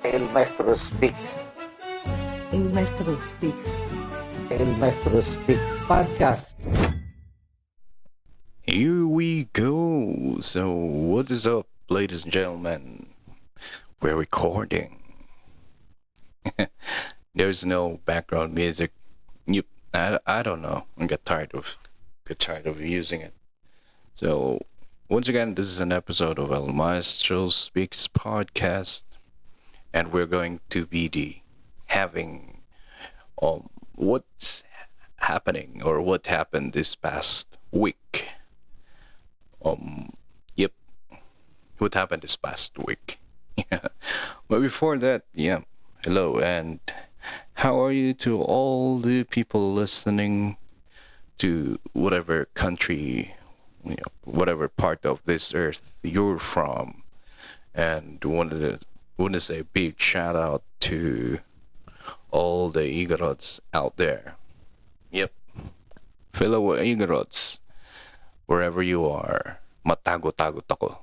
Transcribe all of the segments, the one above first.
El Maestro speaks. El Maestro Speaks El Maestro speaks. podcast. Here we go. So, what is up, ladies and gentlemen? We're recording. There's no background music. Yep, I don't know. I get tired of using it. So, once again, this is an episode of El Maestro Speaks podcast, and we're going to be having what's happening or what happened this past week. Yep, what happened this past week. Yeah. But before that, yeah, hello, and how are you to all the people listening to whatever country, whatever part of this earth you're from? And wanted to say a big shout out to all the Igorots out there. Yep, fellow Igorots, wherever you are, matago-tagot ako.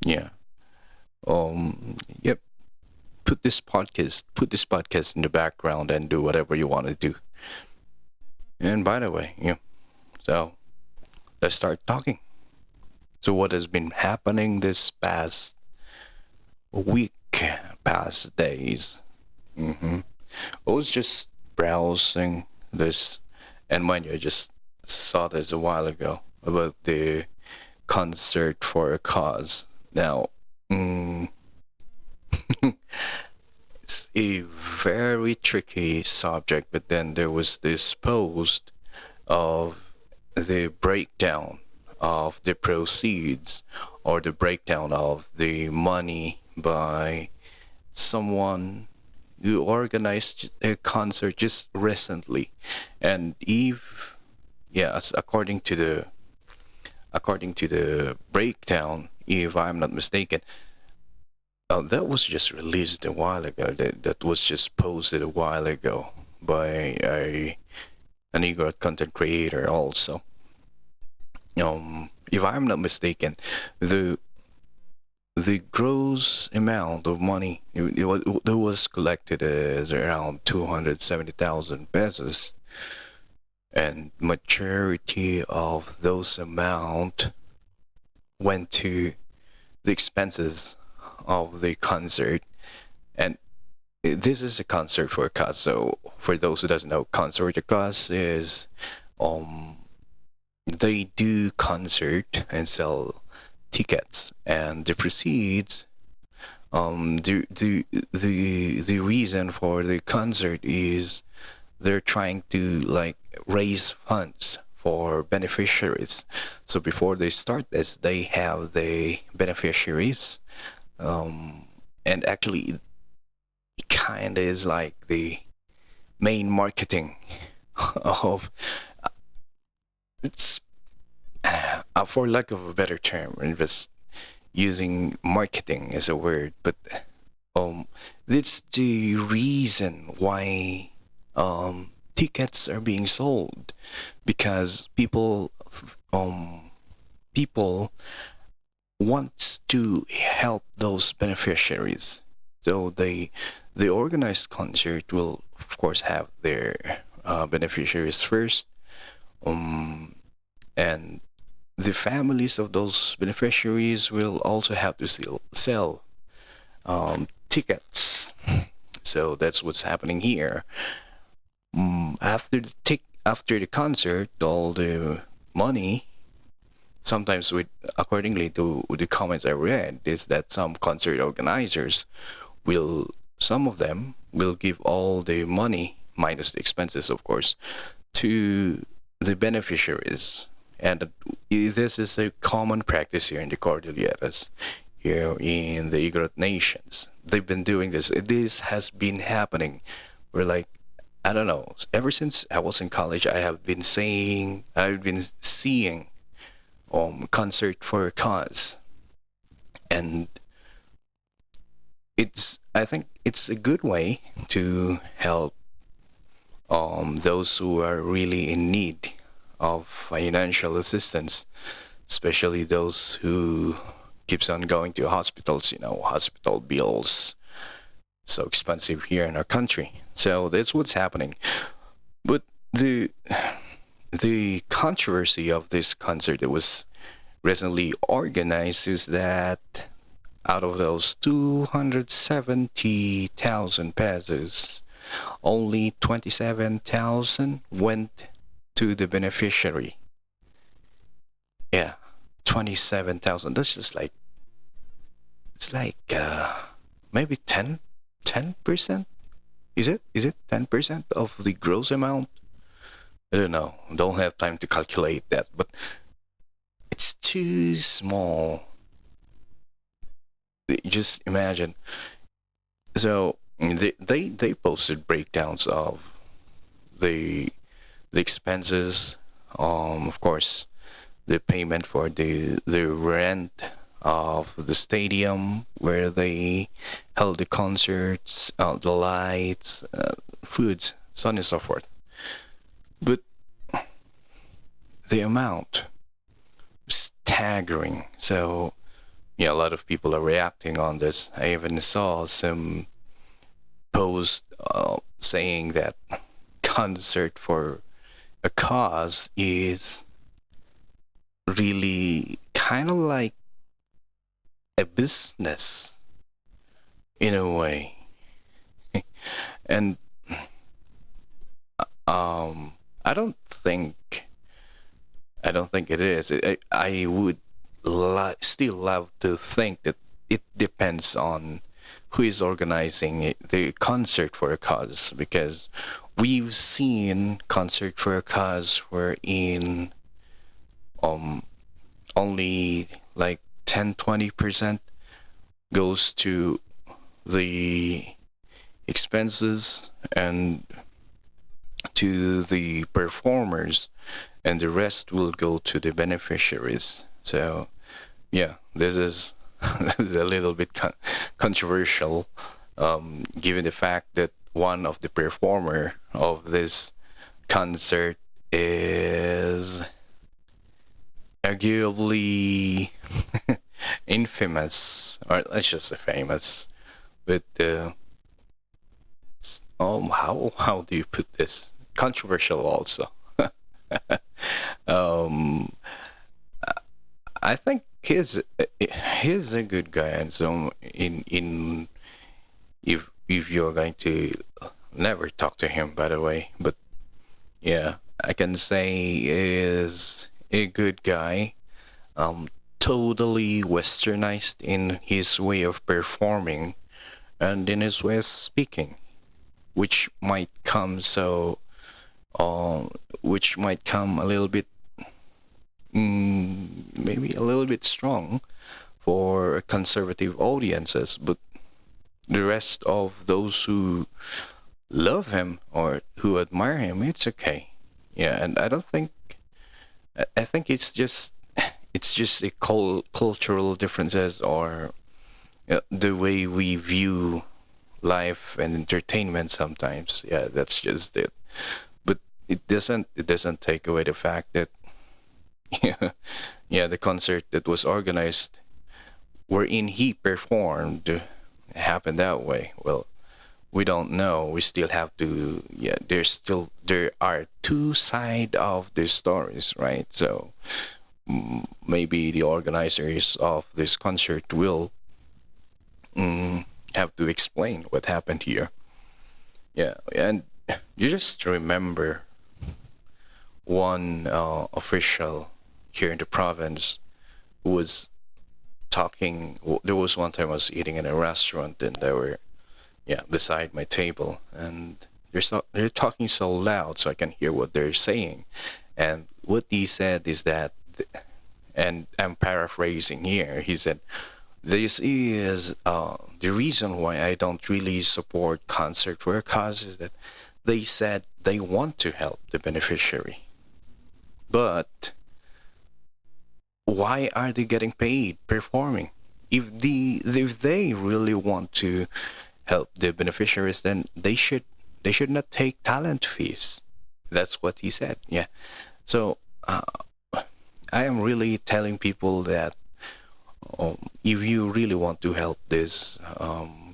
Yeah. Yep. Put this podcast in the background and do whatever you want to do. And by the way, so let's start talking. So what has been happening this past week, past days? I was just browsing this, and mind you, I just saw this a while ago about the concert for a cause. Now, it's a very tricky subject, but then there was this post of the breakdown of the proceeds or the breakdown of the money by someone who organized a concert just recently. And according to the breakdown, if I'm not mistaken, that was just released a while ago. That was just posted a while ago by an Igor content creator also. If I'm not mistaken, the gross amount of money that was collected is around 270,000 pesos, and majority of those amount went to the expenses of the concert. And this is a concert for a cause. So for those who doesn't know, concert for a cause is they do concert and sell tickets, and the proceeds, the reason for the concert is they're trying to like raise funds for beneficiaries. So before they start this, they have the beneficiaries, and actually it kind of is like the main marketing of it's for lack of a better term, and just using marketing as a word, but it's the reason why tickets are being sold, because people want to help those beneficiaries. So the organized concert will of course have their beneficiaries first, and the families of those beneficiaries will also have to sell tickets. So that's what's happening here. After the concert, all the money, sometimes with accordingly to the comments I read, is that some concert organizers some of them will give all the money minus the expenses, of course, to the beneficiaries. And this is a common practice here in the Cordilleras, here in the Igorot nations. They've been doing this. This has been happening. We're like, I don't know, ever since I was in college, I've been seeing concert for a cause. And I think it's a good way to help those who are really in need of financial assistance, especially those who keeps on going to hospitals. Hospital bills so expensive here in our country. So that's what's happening. But the controversy of this concert that was recently organized is that out of those 270,000 pesos, only 27,000 went to the beneficiary. Yeah, 27,000. That's just like, it's like maybe 10%. Is it 10% of the gross amount? I don't know. Don't have time to calculate that, but it's too small. Just imagine. So they posted breakdowns of the expenses. Of course, the payment for the rent of the stadium where they held the concerts, the lights, foods, so on and so forth. But the amount was staggering. So yeah, a lot of people are reacting on this. I even saw some post saying that concert for a cause is really kind of like a business in a way. And I don't think it is. I would still love to think that it depends on who is organizing the concert for a cause, because we've seen concert for a cause wherein only like 10-20% goes to the expenses and to the performers, and the rest will go to the beneficiaries. So yeah, this is this is a little bit controversial, given the fact that one of the performer of this concert is arguably infamous, or let's just say famous. But how do you put this? Controversial also. um, I think he's a good guy, and so in if you're going to never talk to him, by the way, but yeah, I can say is a good guy. Totally westernized in his way of performing and in his way of speaking, which might come which might come a little bit, maybe a little bit strong for conservative audiences, but the rest of those who love him or who admire him, it's okay. Yeah, and I think it's just a cultural differences, or the way we view life and entertainment sometimes. Yeah, that's just it. But it doesn't take away the fact that yeah, the concert that was organized wherein he performed happened that way. Well, we don't know. We still have to. Yeah, there are two sides of the stories, right? So maybe the organizers of this concert will have to explain what happened here. Yeah, and you just remember one official here in the province who was talking. There was one time I was eating in a restaurant, and they were, yeah, beside my table, and they're talking so loud so I can hear what they're saying. And what he said is that, and I'm paraphrasing here, he said, this is the reason why I don't really support concert for a cause, is that they said they want to help the beneficiary, but why are they getting paid performing? If they really want to help the beneficiaries, then they should not take talent fees. That's what he said. Yeah. So I am really telling people that If you really want to help this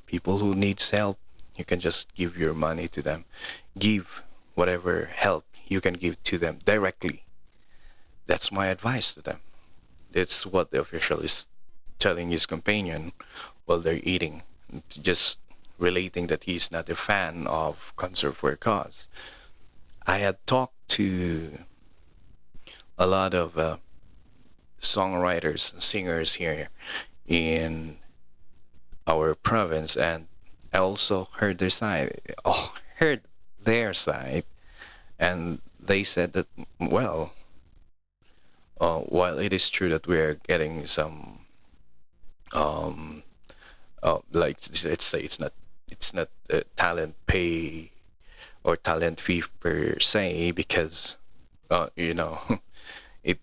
people who needs help, you can just give your money to them. Give whatever help you can give to them directly. That's my advice to them. That's what the official is telling his companion while they're eating, just relating that he's not a fan of Concert for a Cause. I had talked to a lot of songwriters, singers here in our province, and I also heard their side. Oh, heard their side, and they said that well, while it is true that we are getting some um like let's say it's not a talent pay or talent fee per se, because you know it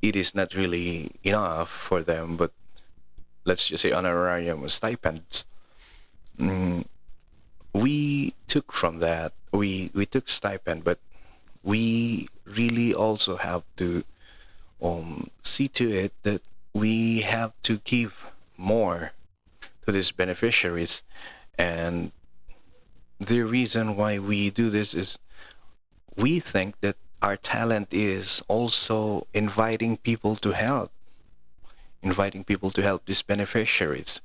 it is not really enough for them, but let's just say honorarium or stipends. mm, we took from that, we took stipend, but we really also have to see to it that we have to give more to these beneficiaries. And the reason why we do this is we think that our talent is also inviting people to help these beneficiaries,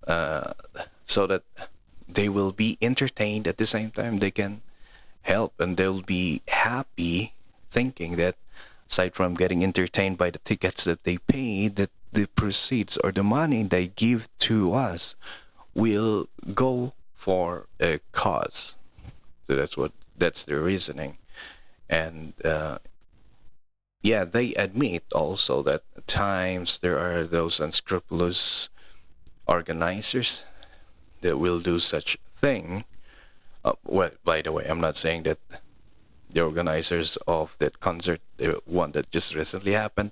uh, so that they will be entertained at the same time they can help, and they'll be happy thinking that aside from getting entertained by the tickets that they pay, that the proceeds or the money they give to us will go for a cause. So that's the reasoning. And yeah, they admit also that at times there are those unscrupulous organizers that will do such thing. Well, by the way, I'm not saying that the organizers of that concert, the one that just recently happened,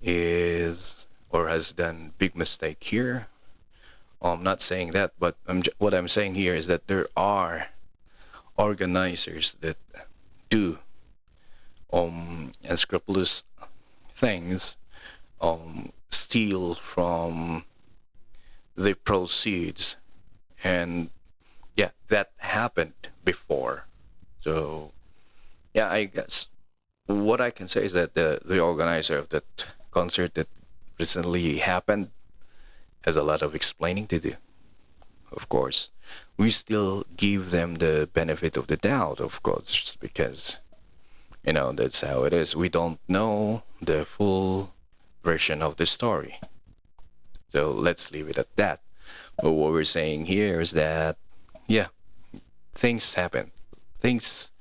is or has done big mistake here. I'm not saying that, but what I'm saying here is that there are organizers that do unscrupulous things, steal from the proceeds, and yeah, that happened before. So yeah, I guess what I can say is that the organizer of that concert that recently happened has a lot of explaining to do. Of course, we still give them the benefit of the doubt, of course, because that's how it is. We don't know the full version of the story, so let's leave it at that. But what we're saying here is that yeah, things happen. Things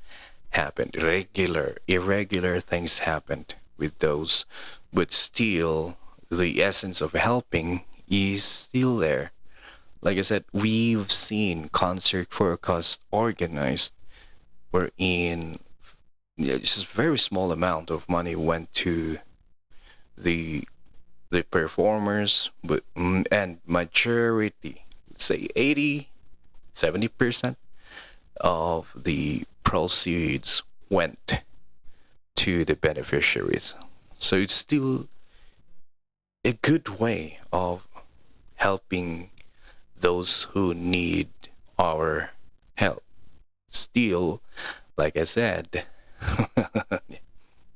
happened. Irregular things happened with those, but still, the essence of helping is still there. Like I said, we've seen concert for a cause organized wherein just a very small amount of money went to the the performers, but and majority, say 80-70% of the proceeds went to the beneficiaries. So it's still a good way of helping those who need our help. Still, like I said,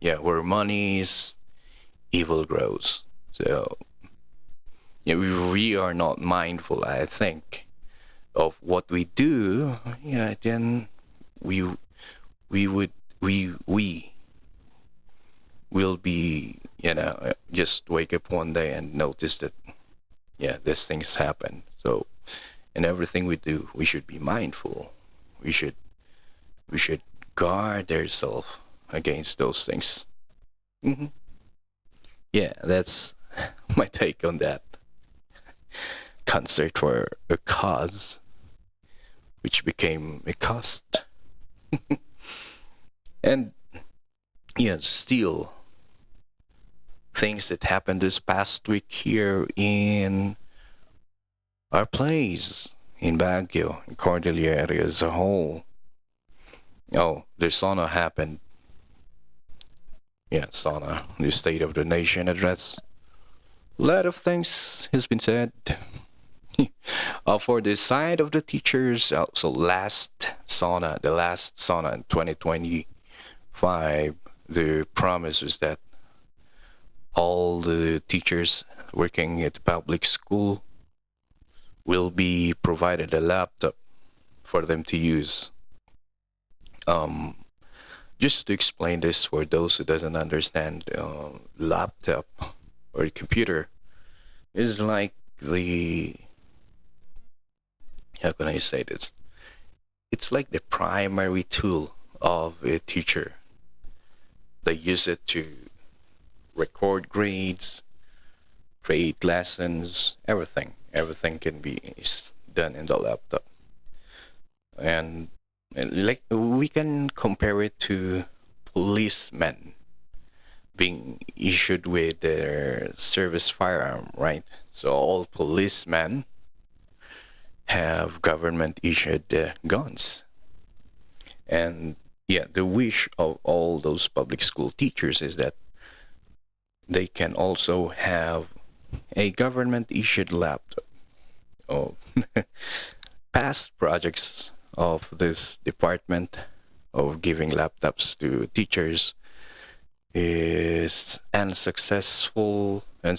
yeah, where money is, evil grows. So yeah, we are not mindful, I think, of what we do. Yeah, then we we would we will be just wake up one day and notice that yeah, these things happen. So in everything we do, we should be mindful. We should guard ourselves against those things. hmm Yeah, that's my take on that concert for a cause, which became a cost. And yeah, still things that happened this past week here in our place in Baguio, in Cordillera area as a whole. Oh, the sauna happened. Yeah, sauna, the State of the Nation address. A lot of things has been said. For the side of the teachers, so the last sauna in 2025, the promise was that all the teachers working at the public school will be provided a laptop for them to use. Um, just to explain this for those who doesn't understand, laptop or computer is like the, how can I say this? It's like the primary tool of a teacher. They use it to record grades, create lessons, everything. Everything can be done in the laptop. And like we can compare it to policemen being issued with their service firearm, right? So all policemen have government issued guns. And yeah, the wish of all those public school teachers is that they can also have a government issued laptop. Oh, past projects of this department of giving laptops to teachers is unsuccessful, and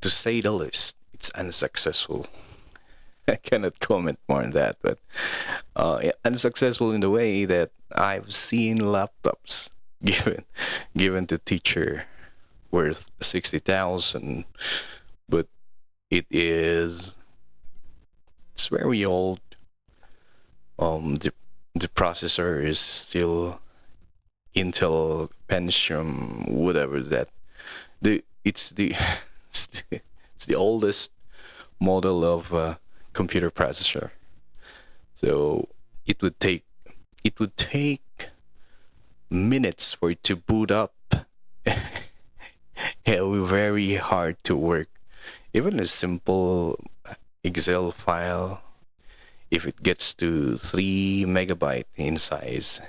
to say the least, it's unsuccessful. I cannot comment more on that, but yeah, unsuccessful in the way that I've seen laptops given to teacher worth 60,000, but it's very old. The processor is still Intel Pentium, whatever that. It's the it's the oldest model of computer processor. So it would take minutes for it to boot up. Yeah, very hard to work. Even a simple Excel file, if it gets to 3 MB in size,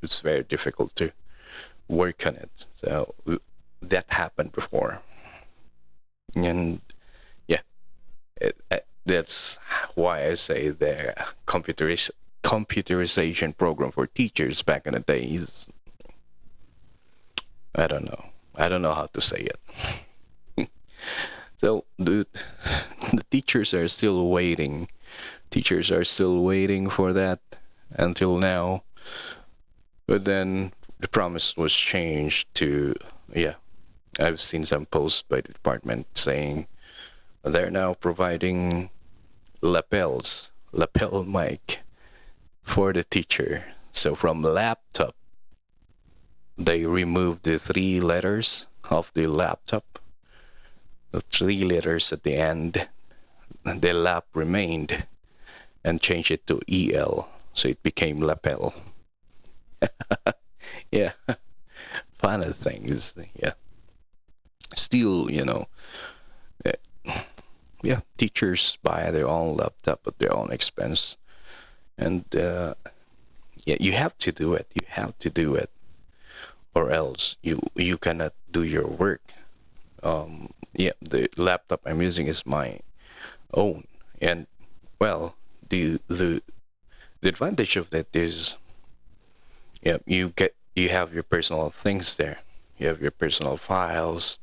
it's very difficult to work on it. So that happened before, and yeah, that's why I say the computerization program for teachers back in the days. I don't know. I don't know how to say it. So the teachers are still waiting. Teachers are still waiting for that until now. But then the promise was changed to, yeah, I've seen some posts by the department saying they're now providing lapel mic for the teacher. So from laptop, they removed the 3 letters of the laptop. The 3 letters at the end, the lap remained, and changed it to EL. So it became lapel. Yeah, funny things. Yeah, still, yeah, teachers buy their own laptop at their own expense, and yeah, you have to do it. You have to do it, or else you cannot do your work. Yeah, the laptop I'm using is my own, and well, the advantage of that is, yeah, you have your personal things there. You have your personal files,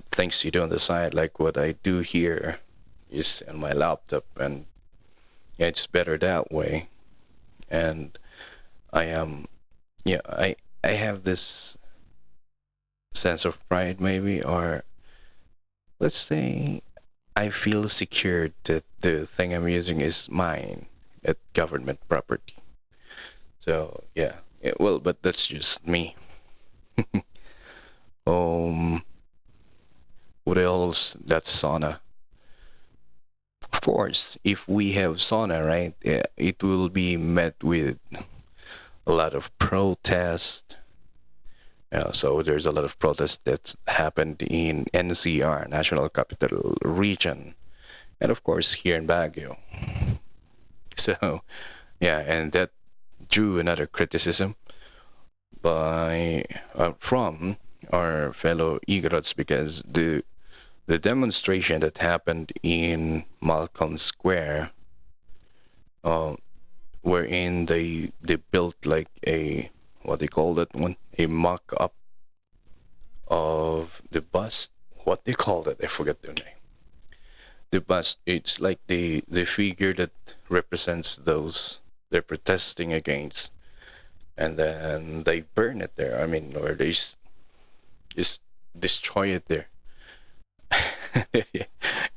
things you do on the side, like what I do here is on my laptop, and yeah, it's better that way. And I am, yeah, I have this sense of pride, maybe, or let's say I feel secured that the thing I'm using is mine, at government property. So yeah, well, but that's just me. um, what else? That's sauna. Of course, if we have sauna, right, yeah, it will be met with a lot of protest. So there's a lot of protest that happened in NCR, National Capital Region, and of course here in Baguio. So yeah, and that drew another criticism. by from our fellow Igorots, because the demonstration that happened in Malcolm Square, uh, wherein they built like a, what they call that one, a mock up of the bust. What they call it, I forget their name. The bust. It's like the figure that represents those they're protesting against, and then they burn it there. I mean, or they just destroy it there.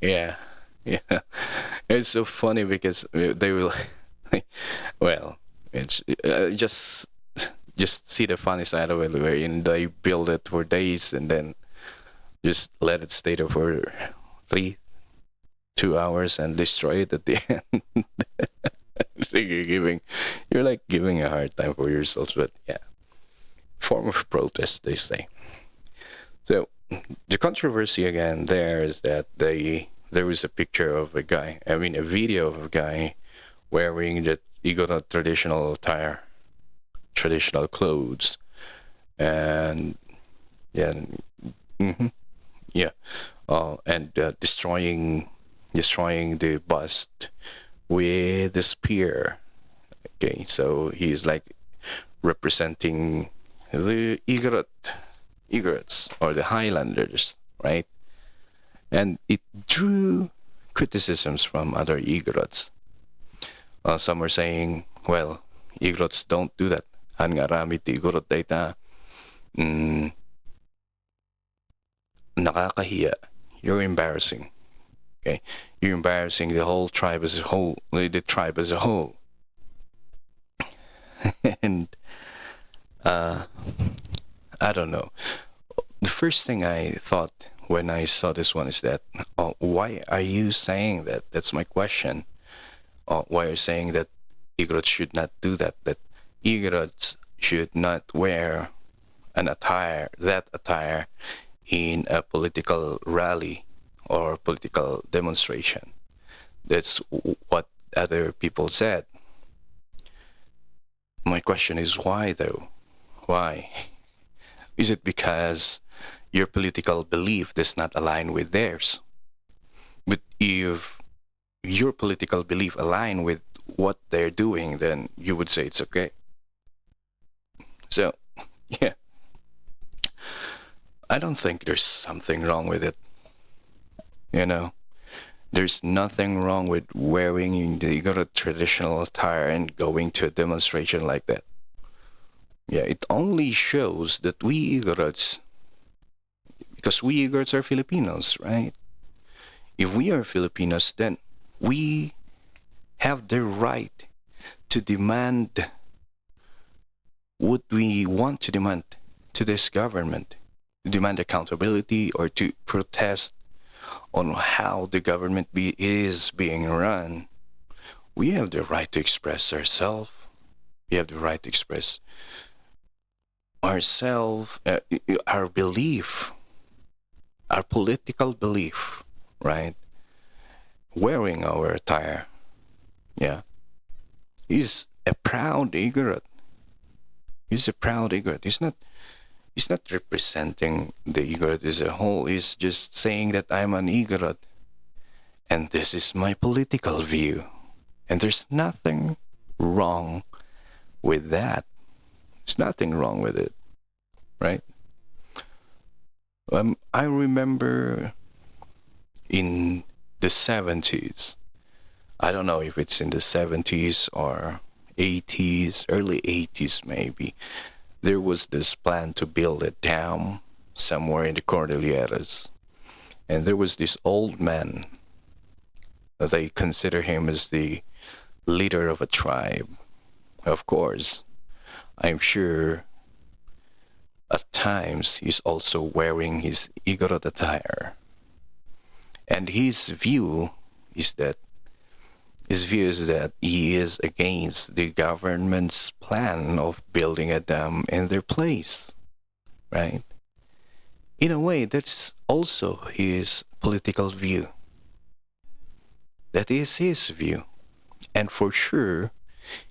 Yeah, yeah. It's so funny because they will. Well, it's just see the funny side of it, wherein they build it for days and then just let it stay there for 2 hours and destroy it at the end. So you're like giving a hard time for yourselves, but yeah, form of protest, they say. So the controversy again there is that there was a picture of a guy, I mean a video of a guy wearing the Igorot traditional attire, traditional clothes, and yeah, mm-hmm, yeah, and destroying the bust with the spear. Okay, so he's like representing the Igorots or the Highlanders, right? And it drew criticisms from other Igorots. Some were saying, well, Igorots don't do that. Han nga rami ti Igorot data. Mm, nakakahiya. You're embarrassing. Okay, you're embarrassing the whole tribe as a whole. The tribe as a whole. And I don't know. The first thing I thought when I saw this one is that, why are you saying that? That's my question. Why are you saying that Igorots should not do that? That Igorots should not wear that attire in a political rally or political demonstration. That's what other people said. My question is why though? Why? Is it because your political belief does not align with theirs? But if your political belief align with what they're doing, then you would say it's okay. So, yeah, I don't think there's something wrong with it. You know, there's nothing wrong with wearing the Igorot traditional attire and going to a demonstration like that. Yeah, it only shows that we Igorots, because we Igorots are Filipinos, right? If we are Filipinos, then we have the right to demand what we want to demand to this government, demand accountability or to protest on how the government is being run. We have the right to express ourselves. We have the right to express ourselves, our belief, our political belief, right? Wearing our attire, yeah. He's a proud Igorot. He's a proud Igorot. He's not representing the Igorot as a whole. He's just saying that I'm an Igorot. And this is my political view. And there's nothing wrong with that. There's nothing wrong with it. Right? I remember in the 70s, I don't know if it's in the 70s or 80s, early 80s maybe, there was this plan to build a dam somewhere in the Cordilleras. And there was this old man. They consider him as the leader of a tribe. Of course, I'm sure at times he's also wearing his Igorot attire. And his view is that he is against the government's plan of building a dam in their place, right? In a way, that's also his political view. That is his view. And for sure,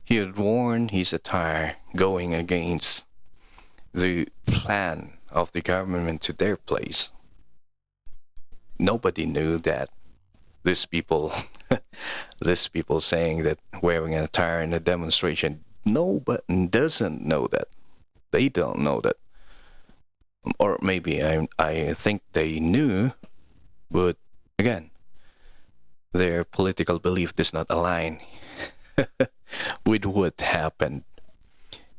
he had worn his attire going against the plan of the government to their place. Nobody knew that these people, these people saying that wearing an attire in a demonstration, nobody doesn't know that. They don't know that. Or maybe I think they knew, but again, their political belief does not align with what happened.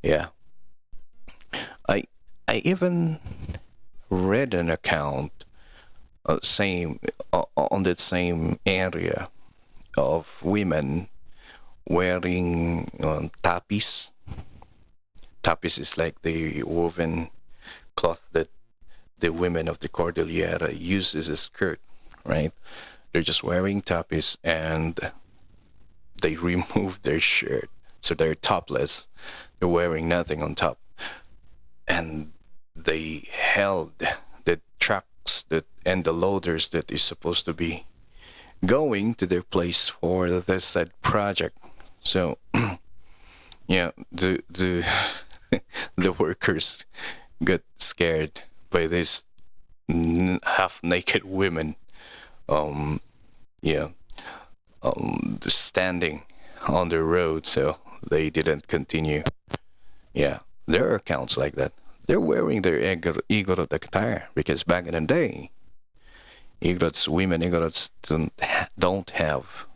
Yeah. I I even read an account same on that same area of women wearing tapis. Tapis is like the woven cloth that the women of the Cordillera use as a skirt, right? They're just wearing tapis and they remove their shirt, so they're topless. They're wearing nothing on top, and they held the trucks that and the loaders that is supposed to be going to their place for the said project. So yeah, the the workers got scared by these half naked women. Um, yeah, just standing on the road, so they didn't continue. Yeah, there are accounts like that. They're wearing their Igorot attire because back in the day, Igorots don't have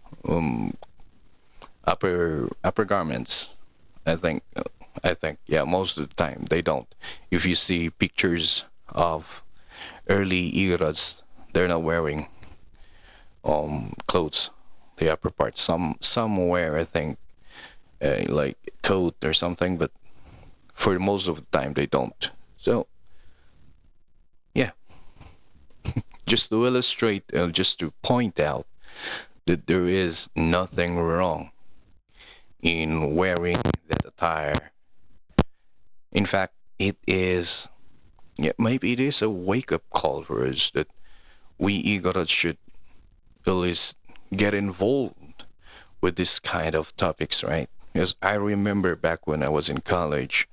upper garments. I think yeah, most of the time they don't. If you see pictures of early Igorots, they're not wearing clothes, the upper part. Some wear, I think, like coat or something, but for most of the time they don't. So yeah, just to illustrate, just to point out that there is nothing wrong in wearing that attire. In fact, it is, yeah, maybe it is a wake up call for us that we Igorots should at least get involved with this kind of topics, right? Because I remember back when I was in college,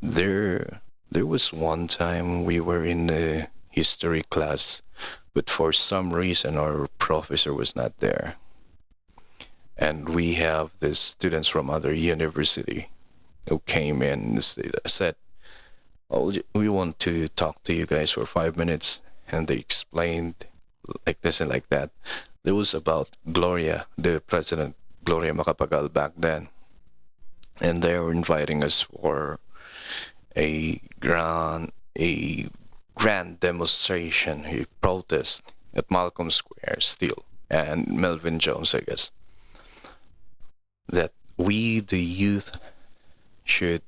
there was one time we were in a history class, but for some reason our professor was not there, and we have these students from other university who came in and said, "Oh, we want to talk to you guys for 5 minutes," and they explained like this and like that. It was about Gloria, the president, Gloria Macapagal back then, and they were inviting us for a a grand demonstration, a protest at Malcolm Square still, and Melvin Jones, I guess, that we, the youth, should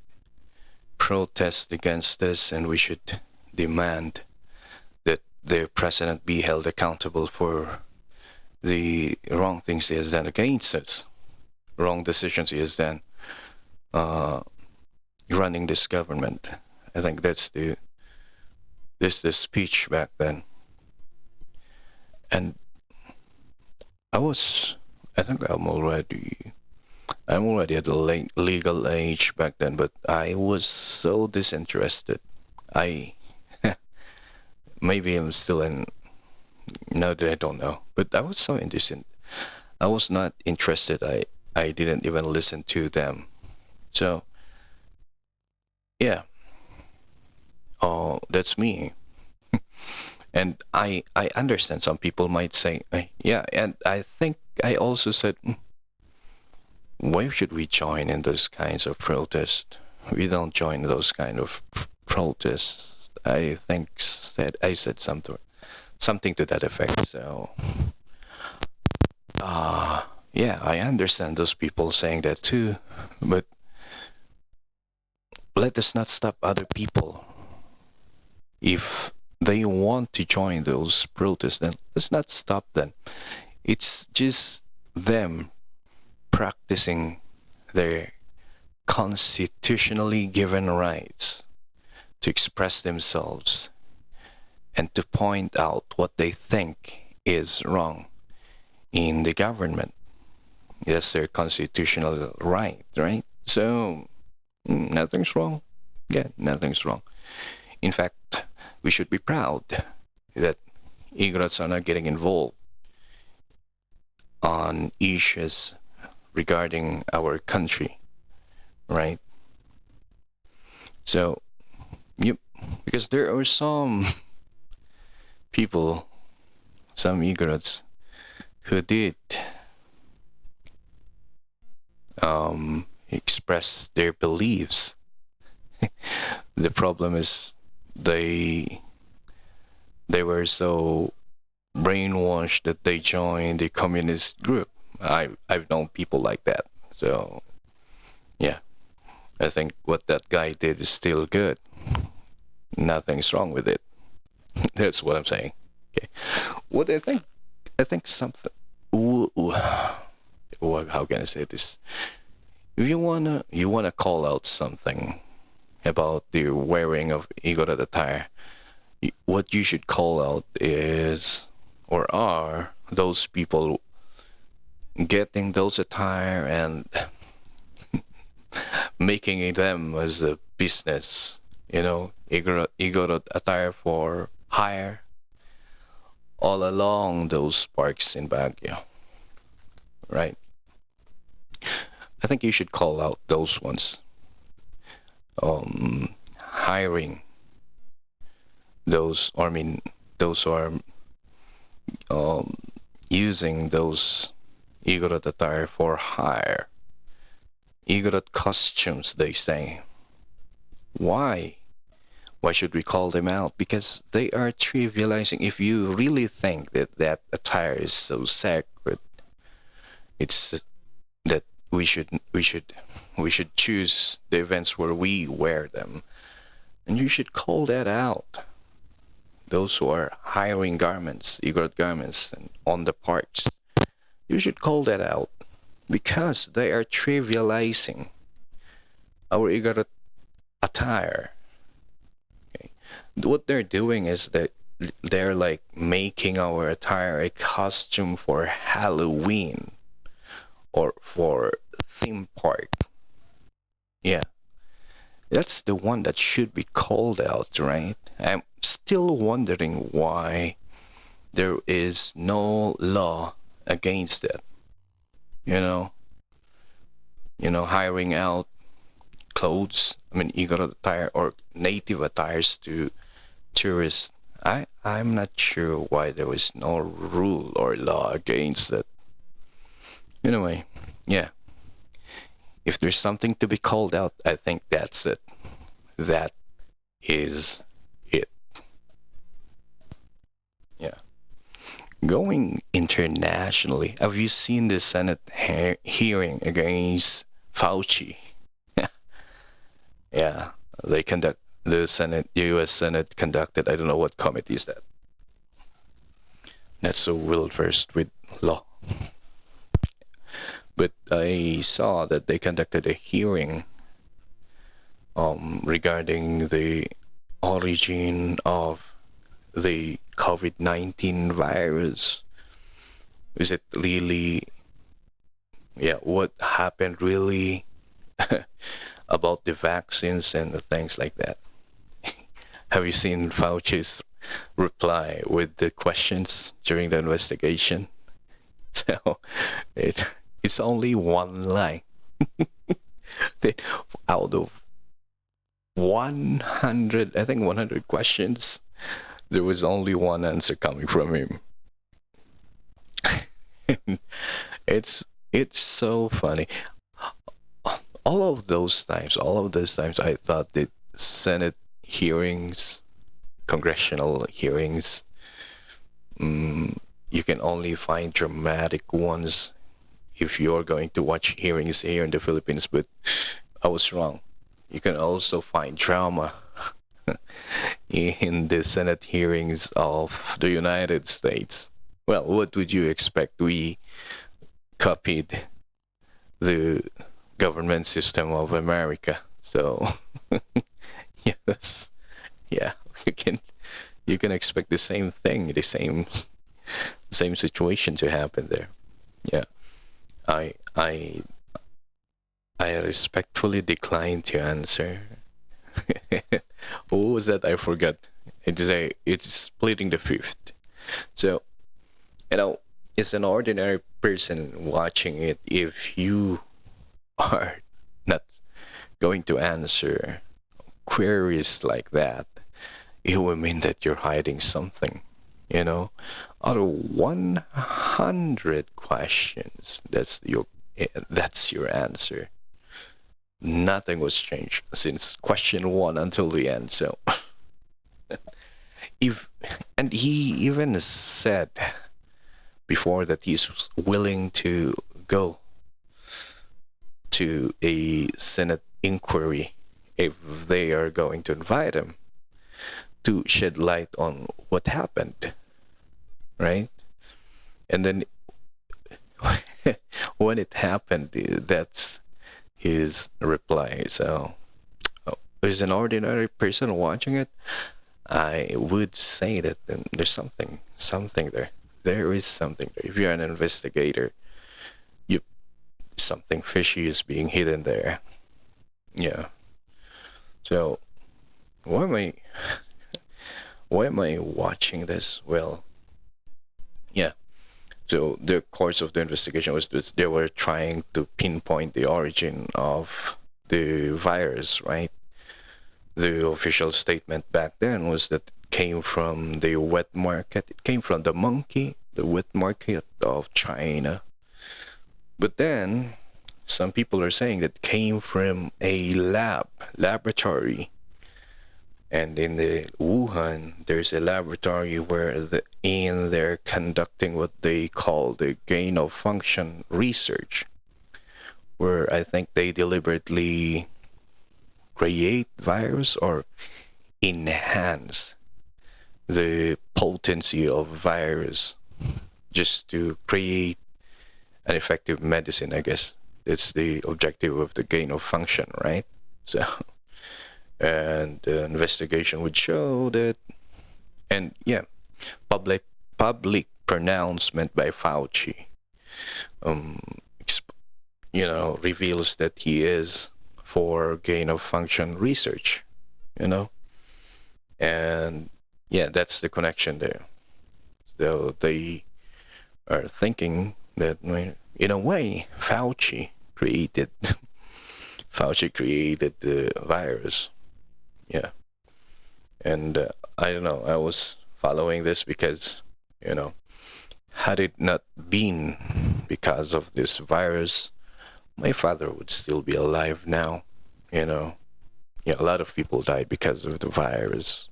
protest against this and we should demand that the president be held accountable for the wrong things he has done against us, wrong decisions he has done running this government. I think that's the speech back then. And I think I'm already at the legal age back then, but I was so disinterested. I maybe I'm still in. No, that I don't know. But I was so indecent. I was not interested. I didn't even listen to them. So yeah. Oh, that's me. And I understand some people might say, yeah, and I think I also said, why should we join in those kinds of protests? We don't join those kind of protests. I think I said something to that effect. So, yeah, I understand those people saying that too, but let us not stop other people. If they want to join those protests, then let's not stop them. It's just them practicing their constitutionally given rights to express themselves and to point out what they think is wrong in the government. That's their constitutional right, right? So nothing's wrong. Yeah, nothing's wrong. In fact, we should be proud that igorots are not getting involved on issues regarding our country, right? So, yep, because there are some people, some igorots, who did express their beliefs. The problem is they were so brainwashed that they joined the communist group. I've known people like that. So yeah, I think what that guy did is still good. Nothing's wrong with it. That's what I'm saying. Okay. What I think something. How can I say this? If you wanna call out something about the wearing of Igor attire, what you should call out is or are those people getting those attire and making them as a business, Igor attire for hire all along those parks in Baguio, right? I think you should call out those ones. Hiring those, or I mean, those who are using those Igorot attire for hire. Igorot costumes, they say. Why? Why should we call them out? Because they are trivializing. If you really think that that attire is so sacred, it's that we should choose the events where we wear them, and you should call that out. Those who are hiring garments, Igorot garments, and on the parks, you should call that out because they are trivializing our Igorot attire. Okay. What they're doing is that they're like making our attire a costume for Halloween or for theme park. Yeah, that's the one that should be called out, right? I'm still wondering why there is no law against it. You know, hiring out clothes, I mean, Igorot attire or native attires to tourists. I'm not sure why there is no rule or law against it. Anyway, yeah. If there's something to be called out, I think that's it. That is it. Yeah. Going internationally, have you seen the Senate hearing against Fauci? Yeah, the U.S. Senate conducted, I don't know what committee is that. Not so well versed with law. But I saw that they conducted a hearing regarding the origin of the COVID-19 virus. Is it really, what happened really about the vaccines and the things like that? Have you seen Fauci's reply with the questions during the investigation? So it's only one line. Out of 100, I think 100 questions, there was only one answer coming from him. it's so funny. All of those times, I thought that Senate hearings, congressional hearings, you can only find dramatic ones if you're going to watch hearings here in the Philippines, but I was wrong. You can also find drama in the Senate hearings of the United States. Well, what would you expect? We copied the government system of America. So, yes, yeah, you can expect the same thing, the same situation to happen there. Yeah, I respectfully decline to answer What was that? I forgot. It's splitting the fifth. So, you know, it's an ordinary person watching it. If you are not going to answer queries like that, it will mean that you're hiding something. You know, out of 100 questions, that's your answer. Nothing was changed since question one until the end. So, if and he even said before that he's willing to go to a Senate inquiry if they are going to invite him to shed light on what happened, right? And then when it happened, that's his reply. So, as an ordinary person watching it, I would say that there's something there. There is something there. If you're an investigator, you something fishy is being hidden there. Yeah. So, why am I why am I watching this? Well, yeah. So the course of the investigation was that they were trying to pinpoint the origin of the virus, right? The official statement back then was that it came from the wet market. It came from the monkey, the wet market of China. But then some people are saying that it came from a laboratory. And in the Wuhan, there's a laboratory where they're conducting what they call the gain of function research, where I think they deliberately create virus or enhance the potency of virus just to create an effective medicine, I guess. It's the objective of the gain of function, right? So, and the investigation would show that, and yeah, public pronouncement by Fauci, um, reveals that he is for gain of function research, and yeah, that's the connection there. So they are thinking that in a way, Fauci created the virus. Yeah. And I don't know, I was following this because, had it not been because of this virus, my father would still be alive now. Yeah, a lot of people died because of the virus.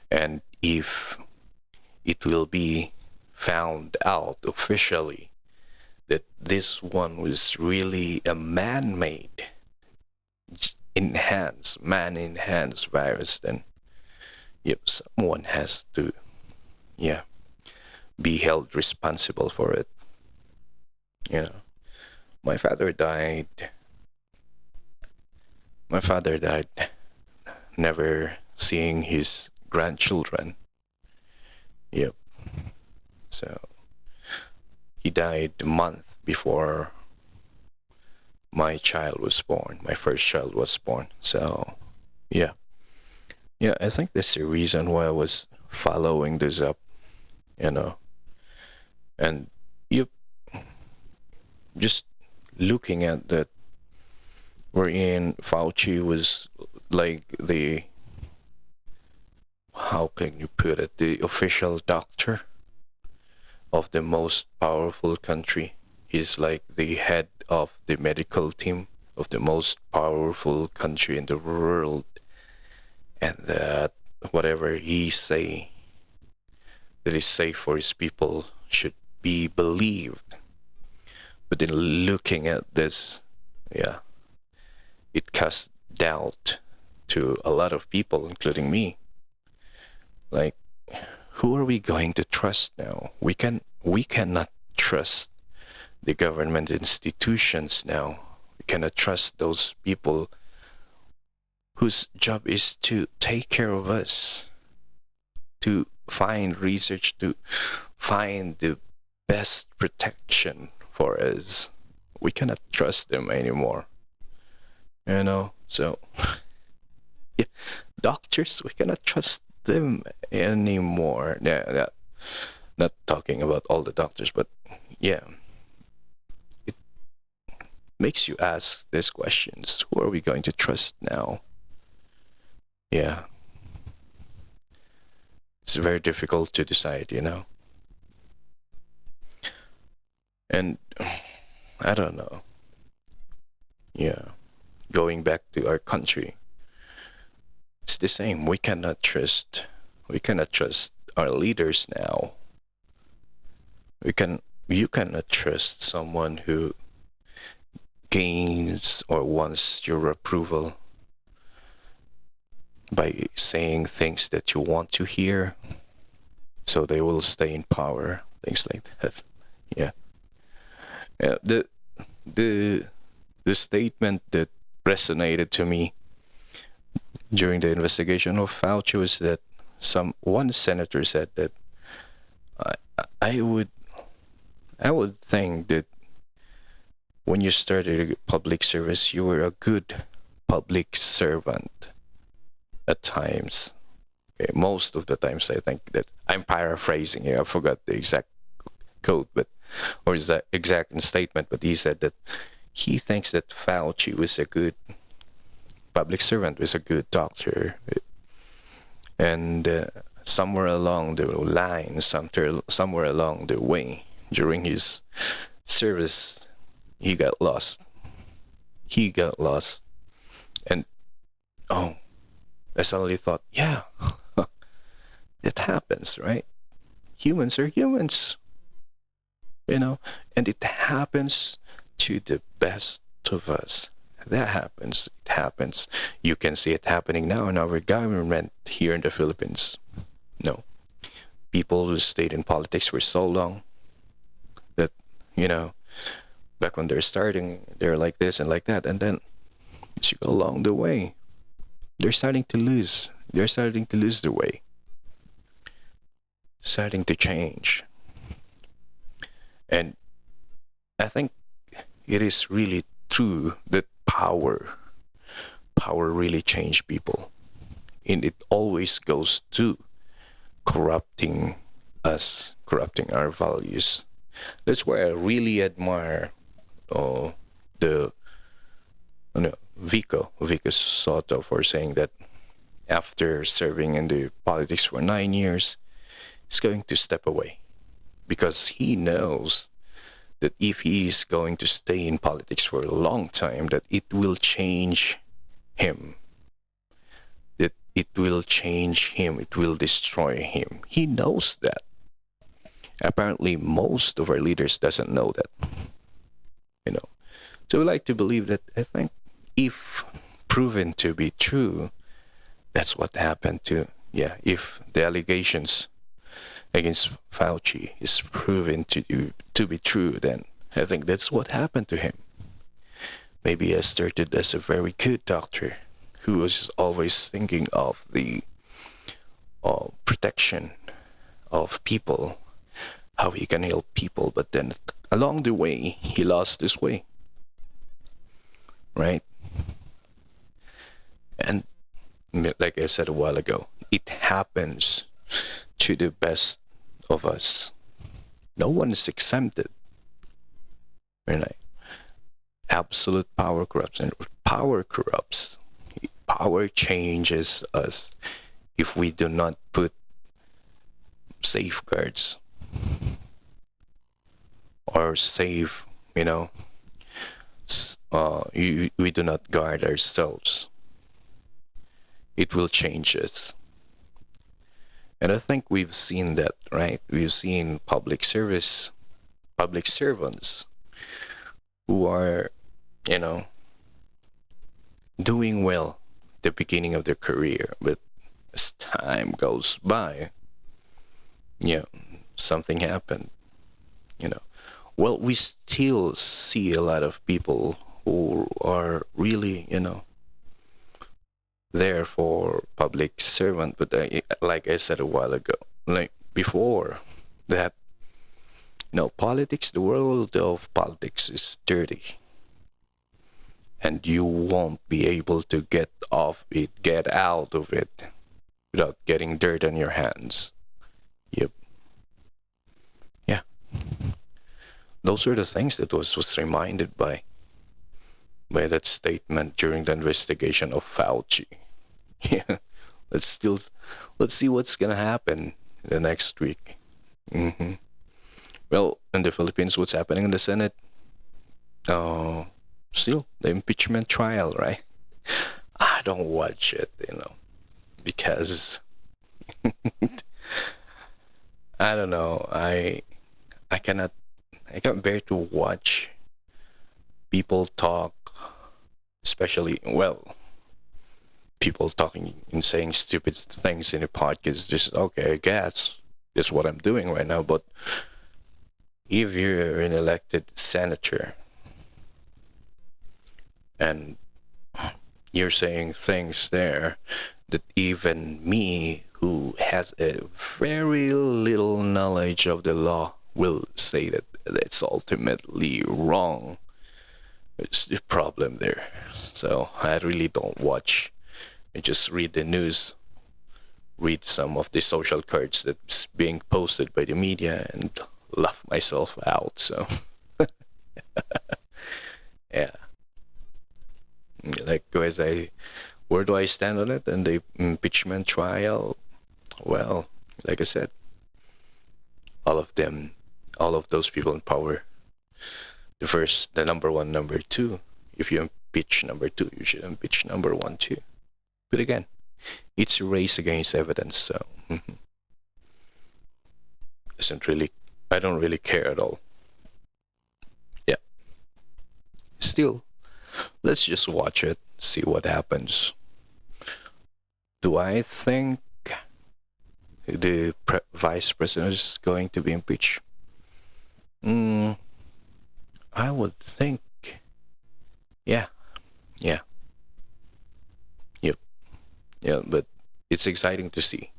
And if it will be found out officially that this one was really a man-made, man-enhanced virus, then yep, someone has to, be held responsible for it. My father died. Never seeing his grandchildren. Yep. So he died a month before my child was born. My first child was born. So yeah. Yeah, I think that's the reason why I was following this up, and you just looking at that, wherein Fauci was like how can you put it, the official doctor of the most powerful country. He's like the head of the medical team of the most powerful country in the world, and that whatever he say that is safe for his people should be believed. But in looking at this, it casts doubt to a lot of people, including me. Like, who are we going to trust now? We cannot trust the government institutions now. We cannot trust those people whose job is to take care of us, to find research, to find the best protection for us. We cannot trust them anymore. So Doctors, we cannot trust them anymore. Yeah, yeah. Not talking about all the doctors, but yeah, it makes you ask these questions. Who are we going to trust now? Yeah, it's very difficult to decide, you know? And I don't know. Yeah, going back to our country, it's the same. We cannot trust our leaders now. You cannot trust someone who gains or wants your approval by saying things that you want to hear, so they will stay in power, things like that. Yeah. Yeah, the the statement that resonated to me during the investigation of Fauci was that one senator said that I, I would I would think that when you started public service, you were a good public servant at times. Okay, most of the times, I think that I'm paraphrasing here. I forgot the exact quote, but or is that exact statement? But he said that he thinks that Fauci was a good public servant, was a good doctor, and somewhere along the line, somewhere along the way during his service, he got lost. He got lost, and oh, I suddenly thought, yeah, it happens, right? Humans are humans, you know, and it happens to the best of us. That happens. It happens. You can see it happening now in our government here in the Philippines. No, people who stayed in politics for so long that, you know, back when they're starting, they're like this and like that, and then as you go along the way, they're starting to lose. They're starting to lose their way. Starting to change. And I think it is really true that power really changed people. And it always goes to corrupting us, corrupting our values. That's why I really admire the Vico Soto for saying that after serving in the politics for 9 years, he's going to step away because he knows that if he is going to stay in politics for a long time, that it will change him. That it will change him. It will destroy him. He knows that. Apparently, most of our leaders doesn't know that. You know, so we like to believe that. I think if proven to be true, that's what happened to. Yeah, if the allegations against Fauci is proven to be true, then I think that's what happened to him. Maybe he started as a very good doctor who was always thinking of the protection of people, how he can help people, but then along the way, he lost his way. Right? And like I said a while ago, it happens to the best of us. No one is exempted. Right? Absolute power corrupts, and power corrupts. Power changes us if we do not put safeguards or save, we do not guard ourselves. It will change us. And I think we've seen that, right? We've seen public servants who are, doing well at the beginning of their career, but as time goes by, something happened, Well, we still see a lot of people who are really, there for public servant, but like I said a while ago, like before that, politics, the world of politics is dirty, and you won't be able to get out of it without getting dirt on your hands. Yep. Yeah. Those are the things that was reminded by that statement during the investigation of Fauci. Yeah. Let's see what's gonna happen the next week. Well, in the Philippines, what's happening in the Senate? Still the impeachment trial, right? I don't watch it, because I don't know. I cannot I can't bear to watch people talk, especially people talking and saying stupid things in a podcast. Just okay, I guess that's what I'm doing right now. But if you're an elected senator and you're saying things there that even me, who has a very little knowledge of the law, will say that it's ultimately wrong. It's the problem there. So I really don't watch. I just read the news, read some of the social cards that's being posted by the media, and laugh myself out. So yeah, like where do I stand on it and the impeachment trial? Well, like I said, all of those people in power. The number one, number two. If you impeach number two, you should impeach number one too. But again, it's a race against evidence, so I don't really care at all. Yeah. Still, let's just watch it, see what happens. Do I think the vice president is going to be impeached? I would think, yeah, yep, yeah. But it's exciting to see.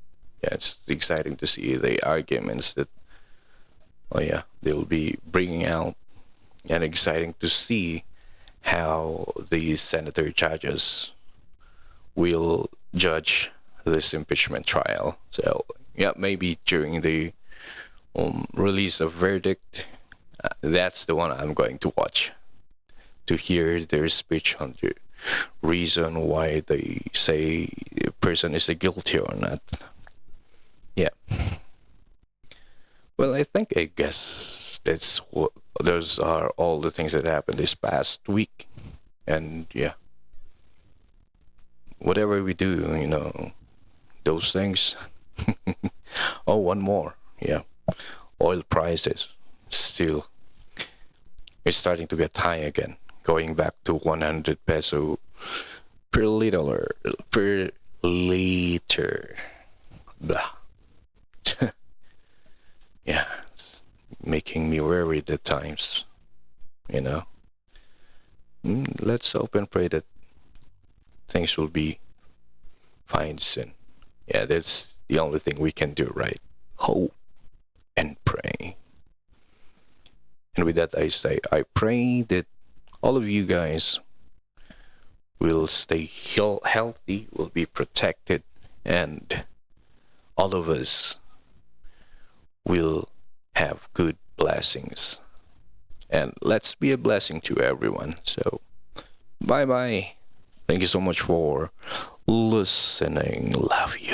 Yeah, it's exciting to see the arguments that, they'll be bringing out, and exciting to see how the senator judges will judge this impeachment trial. So yeah, maybe during the release of verdict, that's the one I'm going to watch, to hear their speech on the reason why they say a person is guilty or not. Yeah. Well, I guess those are all the things that happened this past week. And yeah, whatever we do, those things. Oh, one more. Yeah. Oil prices still, it's starting to get high again, going back to 100 peso per liter per liter. Blah. Yeah, it's making me worried at times. Let's hope and pray that things will be fine soon. Yeah, that's the only thing we can do, right? Hope and pray. And with that, I say, I pray that all of you guys will stay healthy, will be protected, and all of us will have good blessings. And let's be a blessing to everyone. So, bye-bye. Thank you so much for listening. Love you.